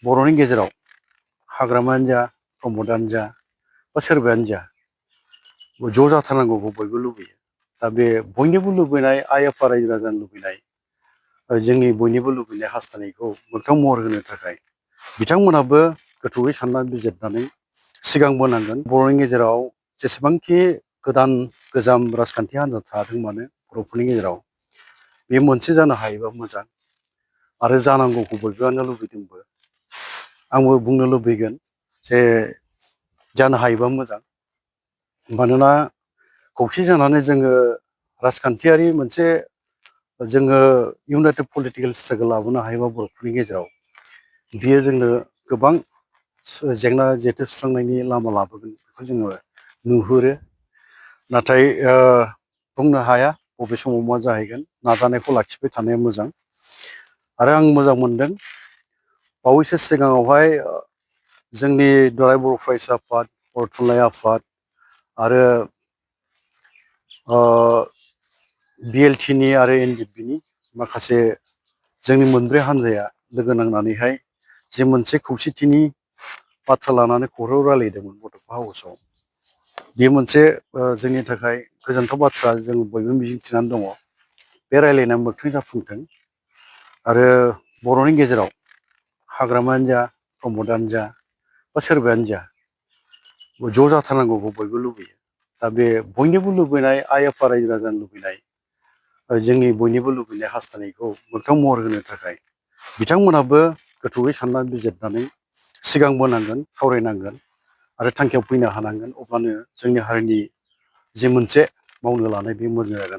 बर'नि गेजेराव हाग्रामायानो जा प्रमदआनो जा बा सोरबायानो जा ज' जाथारनांगौखौ बयबो लुबैयो। दा बे बयनिबो लुबैनाय आइ आफा रायजो राजानि लुबैनाय जोंनि बयनिबो लुबैनाय हास्थायनायखौ मोगथां महर होनो थाखाय बिथांमोनाबो गोथौयै सानना बिजिरनानै सिगांबोनांगोन। बर'नि गेजेराव जेसेबांखि गोदान गोजाम राजखान्थि हान्जा थादों मानो बर'फोरनि गेजेराव बे मोनसे जानो हायोबा मोजां आरो जानांगौखौ बयबोआनो लुबैदोंबो। आंबो बुंनो लुबैगोन जे जानो हायोबा मोजां। मानोना खौसे जानानै जोङो राजखान्थियारि मोनसे जोङो इउनाइटेड पलिटिकेल स्ट्रागल लाबोनो हायोबा बर'फोरनि गेजेराव बियो जोंनो गोबां जेंना जेथो सुस्रांनायनि लामा लाबोगोन बेखौ जोङो नुहुरो। नाथाय बुंनो हाया बबे समाव मा जाहैगोन। नाजानायखौ लाखिबाय थानाया मोजां। आरो आं मोजां मोनदों बावैसो सिगाङावहाय जोंनि दुलाराय बर' फरायसा आफाद, बर' थुनलाइ आफाद आरो बिएलटिनि आरो एनडिएफबिनि माखासे जोंनि मोनब्रै हान्जाया लोगो नांनानैहाय जे मोनसे खौसेथिनि बाथ्रा लानानै खौरां रायलायदोंमोन बड'फा हाउसआव। बेयो मोनसे जोंनि थाखाय गोजोनथाव बाथ्रा। जों बयबो मिजिंथिनानै दङ बे रायलायनाया मोगथां जाफुंथों आरो बर'नि गेजेराव हाग्रामायानो जा प्रमदआनो जा बा सोरबायानो जा ज' जाथारनांगौखौ बयबो लुबैयो। दा बे बयनिबो लुबैनाय आइ आफा रायजो राजानि लुबैनाय जोंनि बयनिबो लुबैनाय हास्थायनायखौ मोगथां महर होनो थाखाय बिथांमोनाबो गोथौयै सानना बिजिरनानै सिगांबोनांगोन, सावरायनांगोन आरो थांखियाव फैनो हानांगोन। अब्लानो जोंनि हारिनि जे मोनसे मावनो लानाय बे मोजां जागोन।